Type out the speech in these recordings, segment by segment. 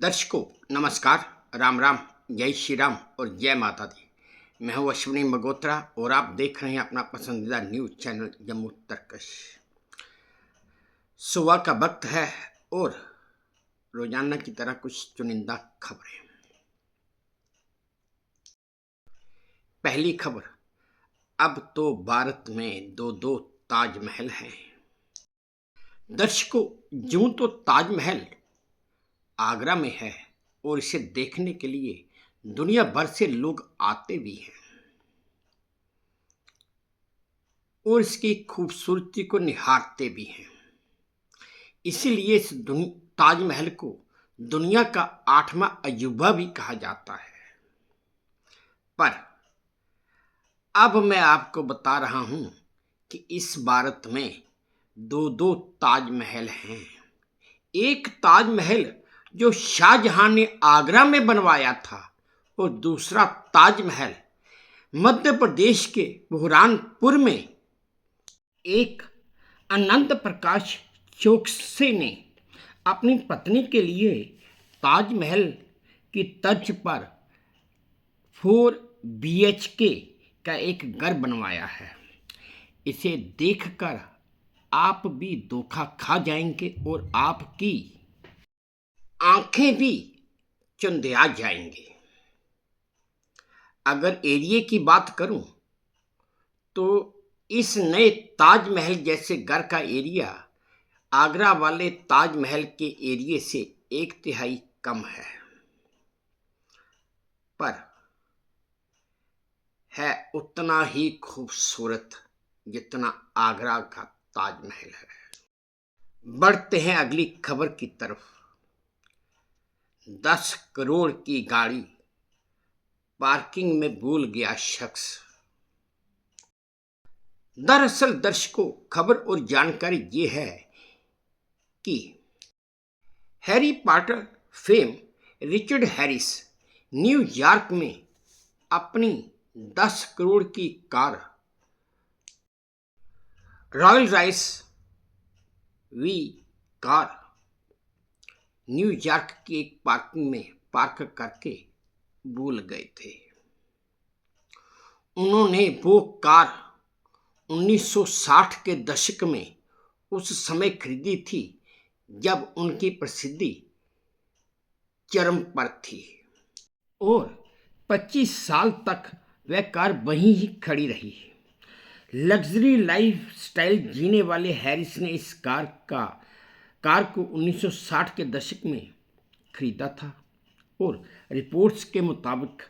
दर्शकों नमस्कार, राम राम, जय श्री राम और जय माता दी। मैं हूं अश्विनी मगोत्रा और आप देख रहे हैं अपना पसंदीदा न्यूज़ चैनल जम्मू तर्कश। सुबह का वक्त है और रोजाना की तरह कुछ चुनिंदा खबरें। पहली खबर, अब तो भारत में दो दो ताजमहल हैं। दर्शकों, यूं तो ताजमहल आगरा में है और इसे देखने के लिए दुनिया भर से लोग आते भी हैं और इसकी खूबसूरती को निहारते भी हैं। इसीलिए इस ताजमहल को दुनिया का 8वां अजूबा भी कहा जाता है। पर अब मैं आपको बता रहा हूं कि इस भारत में दो दो ताजमहल हैं। एक ताजमहल जो शाहजहां ने आगरा में बनवाया था और दूसरा ताजमहल मध्य प्रदेश के बुरहानपुर में एक अनंत प्रकाश चौकसी ने अपनी पत्नी के लिए ताजमहल की तर्ज पर 4 BHK का एक घर बनवाया है। इसे देखकर आप भी धोखा खा जाएंगे और आपकी आंखें भी चुंधिया जाएंगी। अगर एरिया की बात करूं तो इस नए ताजमहल जैसे घर का एरिया आगरा वाले ताजमहल के एरिया से 1/3 कम है, पर है उतना ही खूबसूरत जितना आगरा का ताजमहल है। बढ़ते हैं अगली खबर की तरफ। 10 करोड़ की गाड़ी पार्किंग में भूल गया शख्स। दरअसल दर्शकों, खबर और जानकारी ये है कि Harry Potter fame Richard Harris New York में अपनी 10 करोड़ की कार रॉयल रॉयस वी कार न्यूयॉर्क की एक पार्किंग में पार्क करके भूल गए थे। उन्होंने वो कार 1960 के दशक में उस समय खरीदी थी जब उनकी प्रसिद्धि चरम पर थी और 25 साल तक वह कार वहीं ही खड़ी रही। लग्जरी लाइफ स्टाइल जीने वाले हैरिस ने इस कार को 1960 के दशक में खरीदा था और रिपोर्ट्स के मुताबिक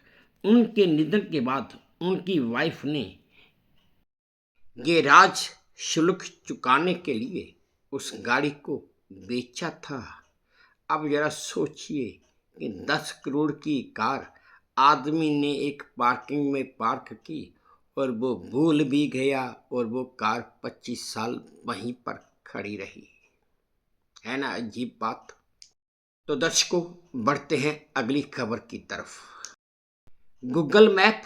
उनके निधन के बाद उनकी वाइफ ने गैराज शुल्क चुकाने के लिए उस गाड़ी को बेचा था। अब जरा सोचिए कि 10 करोड़ की कार आदमी ने एक पार्किंग में पार्क की और वो भूल भी गया और वो कार 25 साल वहीं पर खड़ी रही। है ना अजीब बात। तो दर्शकों, बढ़ते हैं अगली खबर की तरफ। गूगल मैप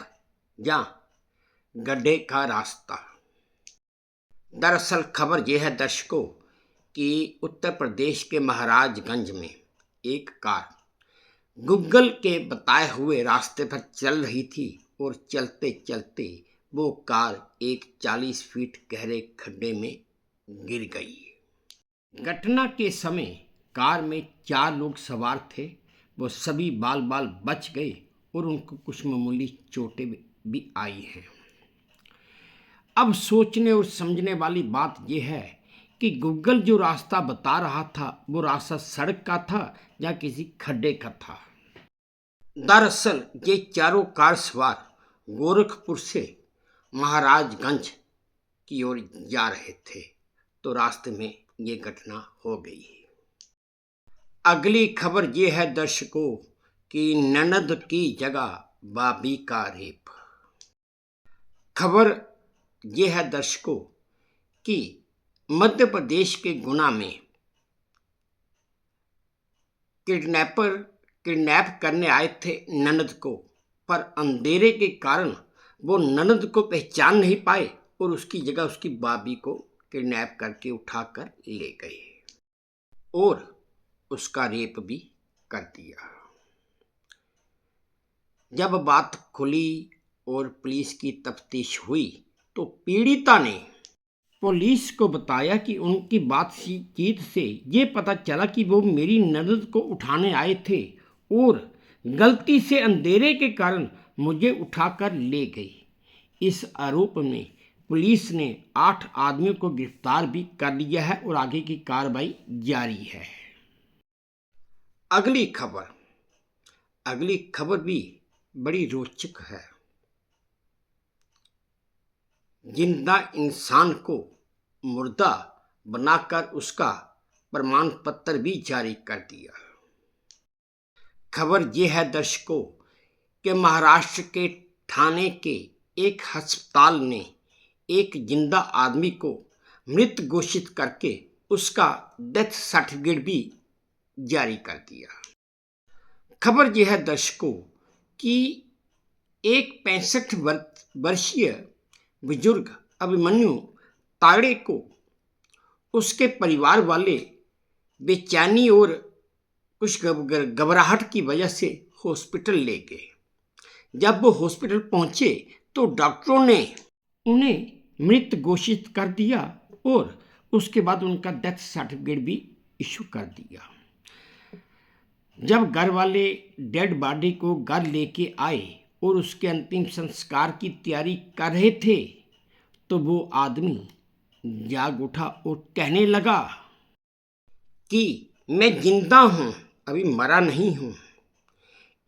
या गड्ढे का रास्ता। दरअसल खबर यह है दर्शकों कि उत्तर प्रदेश के महाराजगंज में एक कार गूगल के बताए हुए रास्ते पर चल रही थी और चलते चलते वो कार एक 40 फीट गहरे खड्डे में गिर गई। घटना के समय कार में 4 लोग सवार थे। वो सभी बाल बाल बच गए और उनको कुछ मामूली चोटें भी आई हैं। अब सोचने और समझने वाली बात यह है कि गूगल जो रास्ता बता रहा था वो रास्ता सड़क का था या किसी खड्डे का था। दरअसल ये चारों कार सवार गोरखपुर से महाराजगंज की ओर जा रहे थे तो रास्ते में ये घटना हो गई। अगली खबर ये है दर्शकों कि ननद की जगह भाभी का रेप। खबर ये है दर्शकों कि मध्य प्रदेश के गुना में किडनैप करने आए थे ननद को, पर अंधेरे के कारण वो ननद को पहचान नहीं पाए और उसकी जगह उसकी भाभी को किडनैप करके उठाकर ले गए और उसका रेप भी कर दिया। जब बात खुली और पुलिस की तफ्तीश हुई तो पीड़िता ने पुलिस को बताया कि उनकी बातचीत से ये पता चला कि वो मेरी ननद को उठाने आए थे और गलती से अंधेरे के कारण मुझे उठाकर ले गए। इस आरोप में पुलिस ने 8 आदमियों को गिरफ्तार भी कर लिया है और आगे की कार्रवाई जारी है। अगली खबर भी बड़ी रोचक है। जिंदा इंसान को मुर्दा बनाकर उसका प्रमाण पत्र भी जारी कर दिया। खबर यह है दर्शकों कि महाराष्ट्र के ठाणे के एक अस्पताल ने एक जिंदा आदमी को मृत घोषित करके उसका डेथ सर्टिफिकेट भी जारी कर दिया। खबर यह है दर्शकों कि एक 65 वर्षीय बुजुर्ग अभिमन्यु ताड़े को उसके परिवार वाले बेचैनी और कुछ घबराहट की वजह से हॉस्पिटल ले गए। जब वो हॉस्पिटल पहुंचे तो डॉक्टरों ने उन्हें मृत घोषित कर दिया और उसके बाद उनका डेथ सर्टिफिकेट भी इशू कर दिया। जब घर वाले डेड बॉडी को घर लेके आए और उसके अंतिम संस्कार की तैयारी कर रहे थे तो वो आदमी जाग उठा और कहने लगा कि मैं जिंदा हूं, अभी मरा नहीं हूं।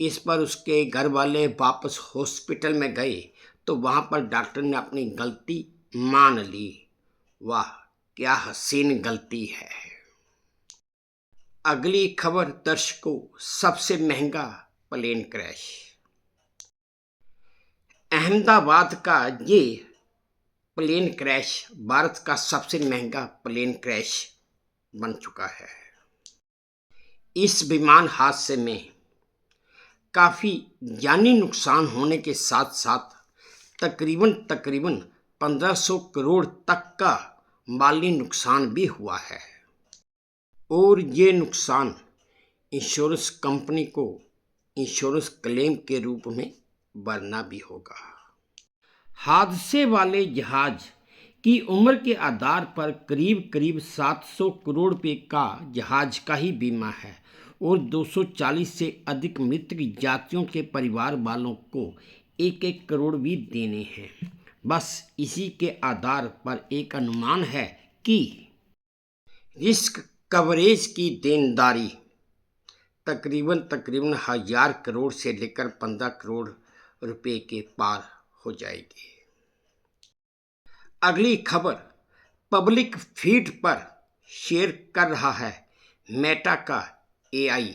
इस पर उसके घर वाले वापस हॉस्पिटल में गए तो वहां पर डॉक्टर ने अपनी गलती मान ली। वाह, क्या हसीन गलती है। अगली खबर दर्शकों, सबसे महंगा प्लेन क्रैश। अहमदाबाद का ये प्लेन क्रैश भारत का सबसे महंगा प्लेन क्रैश बन चुका है। इस विमान हादसे में काफ़ी जानी नुकसान होने के साथ साथ तकरीबन 1500 करोड़ तक का माली नुकसान भी हुआ है और ये नुकसान इंश्योरेंस कंपनी को इंश्योरेंस क्लेम के रूप में भरना भी होगा। हादसे वाले जहाज की उम्र के आधार पर करीब 700 करोड़ रुपए का जहाज का ही बीमा है और 240 से अधिक मृतक यात्रियों के परिवार वालों को 1-1 करोड़ भी देने हैं। बस इसी के आधार पर एक अनुमान है कि रिस्क कवरेज की देनदारी तकरीबन 1000 करोड़ से लेकर 15 करोड़ रुपए के पार हो जाएगी। अगली खबर पब्लिक फीड पर शेयर कर रहा है मेटा का एआई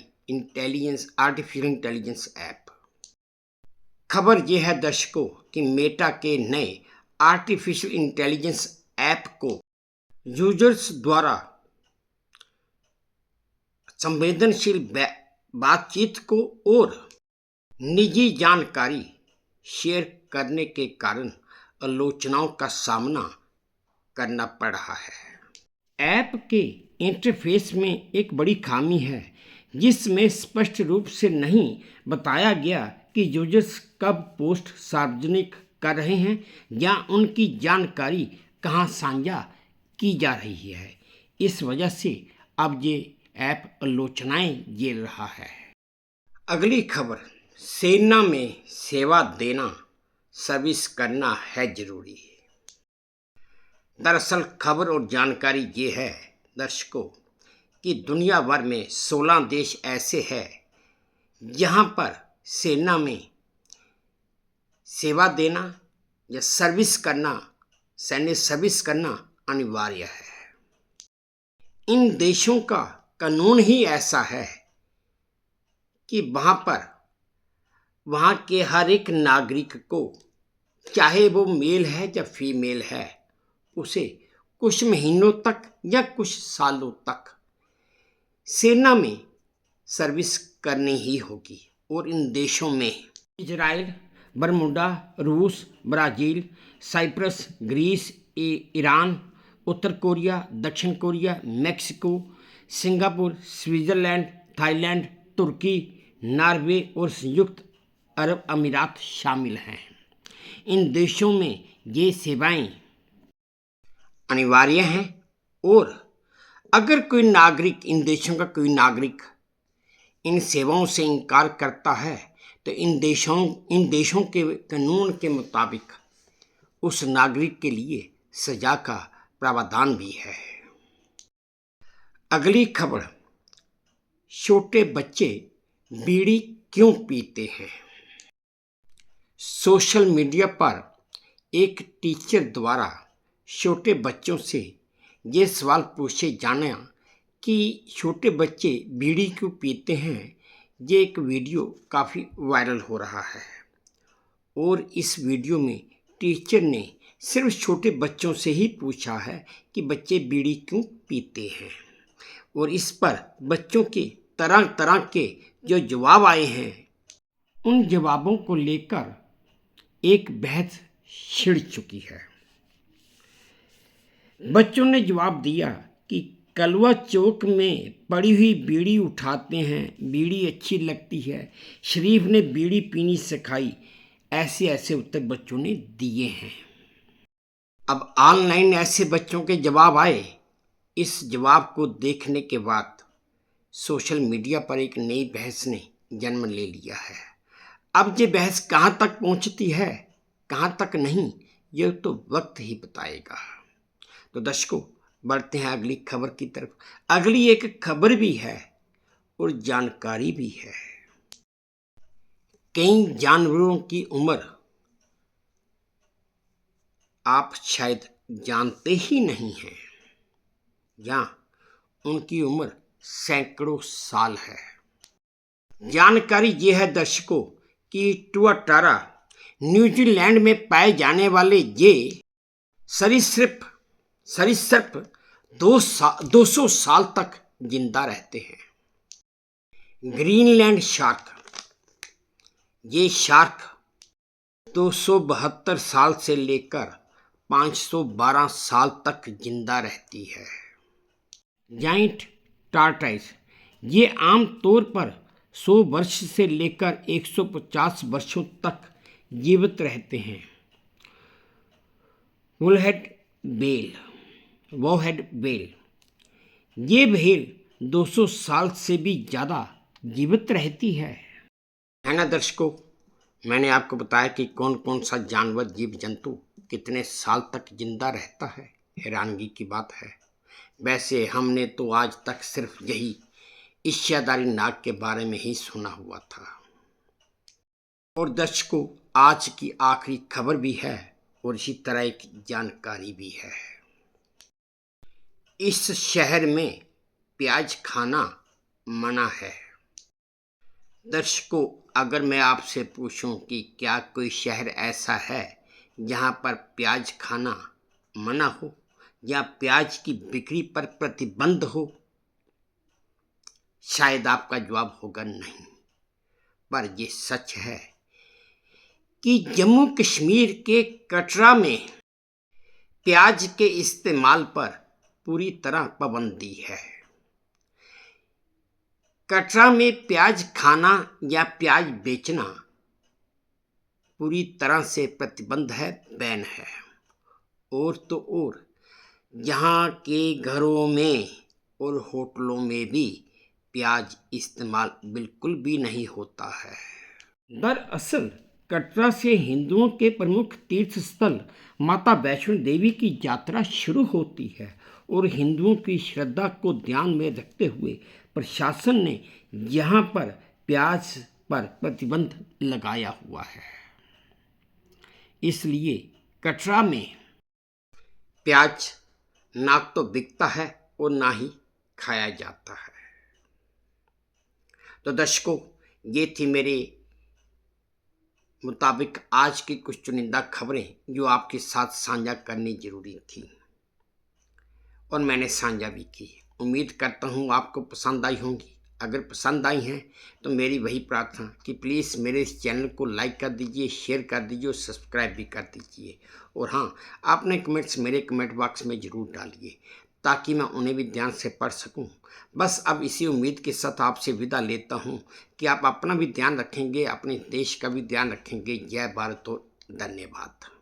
आर्टिफिशियल इंटेलिजेंस ऐप। खबर यह है दर्शकों कि मेटा के नए आर्टिफिशियल इंटेलिजेंस ऐप को यूजर्स द्वारा संवेदनशील बातचीत को और निजी जानकारी शेयर करने के कारण आलोचनाओं का सामना करना पड़ रहा है। ऐप के इंटरफेस में एक बड़ी खामी है जिसमें स्पष्ट रूप से नहीं बताया गया कि यूजर्स कब पोस्ट सार्वजनिक कर रहे हैं या उनकी जानकारी कहां साझा की जा रही है। इस वजह से अब ये ऐप आलोचनाएं झेल रहा है। अगली खबर, सेना में सेवा देना, सर्विस करना है जरूरी। दरअसल खबर और जानकारी ये है दर्शकों कि दुनिया भर में 16 देश ऐसे हैं जहां पर सेना में सेवा देना या सर्विस करना, सैन्य सर्विस करना अनिवार्य है। इन देशों का कानून ही ऐसा है कि वहाँ के हर एक नागरिक को, चाहे वो मेल है या फीमेल है, उसे कुछ महीनों तक या कुछ सालों तक सेना में सर्विस करनी ही होगी। और इन देशों में इजराइल, बरमूडा, रूस, ब्राज़ील, साइप्रस, ग्रीस, ईरान, उत्तर कोरिया, दक्षिण Korea, Mexico, Singapore, Switzerland, Thailand, तुर्की, नॉर्वे और संयुक्त अरब अमीरात शामिल हैं। इन देशों में ये सेवाएं अनिवार्य हैं और अगर कोई नागरिक, इन देशों का कोई नागरिक इन सेवाओं से इनकार करता है तो इन देशों के कानून के मुताबिक उस नागरिक के लिए सजा का प्रावधान भी है। अगली खबर, छोटे बच्चे बीड़ी क्यों पीते हैं। सोशल मीडिया पर एक टीचर द्वारा छोटे बच्चों से ये सवाल पूछे जाना कि छोटे बच्चे बीड़ी क्यों पीते हैं, ये एक वीडियो काफ़ी वायरल हो रहा है और इस वीडियो में टीचर ने सिर्फ छोटे बच्चों से ही पूछा है कि बच्चे बीड़ी क्यों पीते हैं और इस पर बच्चों के तरह तरह के जो जवाब आए हैं, उन जवाबों को लेकर एक बहस छिड़ चुकी है। बच्चों ने जवाब दिया कि कलवा चौक में पड़ी हुई बीड़ी उठाते हैं, बीड़ी अच्छी लगती है, शरीफ ने बीड़ी पीनी सिखाई, ऐसे ऐसे उत्तर बच्चों ने दिए हैं। अब ऑनलाइन ऐसे बच्चों के जवाब आए। इस जवाब को देखने के बाद सोशल मीडिया पर एक नई बहस ने जन्म ले लिया है। अब ये बहस कहाँ तक पहुँचती है, कहाँ तक नहीं, यह तो वक्त ही बताएगा। तो दर्शकों, बढ़ते हैं अगली खबर की तरफ। अगली एक खबर भी है और जानकारी भी है। कई जानवरों की उम्र आप शायद जानते ही नहीं हैं, या उनकी उम्र सैकड़ों साल है। जानकारी ये है दर्शकों कि टुआटारा न्यूजीलैंड में पाए जाने वाले ये सरीसृप 200 साल तक जिंदा रहते हैं। ग्रीनलैंड शार्क, ये शार्क 272 साल से लेकर 512 साल तक जिंदा रहती है। जाइंट टार्टाइस, ये आम तौर पर 100 वर्ष से लेकर 150 वर्षों तक जीवित रहते हैं। वोहेड बेल, ये भेड़ 200 साल से भी ज़्यादा जीवित रहती है ना दर्शकों। मैंने आपको बताया कि कौन कौन सा जानवर, जीव जंतु कितने साल तक जिंदा रहता है। हैरानगी की बात है। वैसे हमने तो आज तक सिर्फ यही इच्छाधारी नाग के बारे में ही सुना हुआ था। और दर्शकों, आज की आखिरी खबर भी है और इसी तरह एक जानकारी भी है। इस शहर में प्याज खाना मना है। दर्शकों, अगर मैं आपसे पूछूं कि क्या कोई शहर ऐसा है जहां पर प्याज खाना मना हो या प्याज की बिक्री पर प्रतिबंध हो, शायद आपका जवाब होगा नहीं। पर यह सच है कि जम्मू कश्मीर के कटरा में प्याज के इस्तेमाल पर पूरी तरह पाबंदी है। कटरा में प्याज खाना या प्याज बेचना पूरी तरह से प्रतिबंध है, बैन है। और तो और यहाँ के घरों में और होटलों में भी प्याज इस्तेमाल बिल्कुल भी नहीं होता है। दरअसल कटरा से हिंदुओं के प्रमुख तीर्थ स्थल माता वैष्णो देवी की यात्रा शुरू होती है और हिंदुओं की श्रद्धा को ध्यान में रखते हुए प्रशासन ने यहाँ पर प्याज पर प्रतिबंध लगाया हुआ है। इसलिए कटरा में प्याज ना तो बिकता है और ना ही खाया जाता है। तो दर्शकों, ये थी मेरे मुताबिक आज की कुछ चुनिंदा खबरें जो आपके साथ साझा करनी जरूरी थी और मैंने साझा भी की। उम्मीद करता हूँ आपको पसंद आई होंगी। अगर पसंद आई हैं तो मेरी वही प्रार्थना कि प्लीज़ मेरे इस चैनल को लाइक कर दीजिए, शेयर कर दीजिए और सब्सक्राइब भी कर दीजिए। और हाँ, आपने कमेंट्स मेरे कमेंट बॉक्स में ज़रूर डालिए ताकि मैं उन्हें भी ध्यान से पढ़ सकूं। बस अब इसी उम्मीद के साथ आपसे विदा लेता हूं कि आप अपना भी ध्यान रखेंगे, अपने देश का भी ध्यान रखेंगे। जय भारत और धन्यवाद।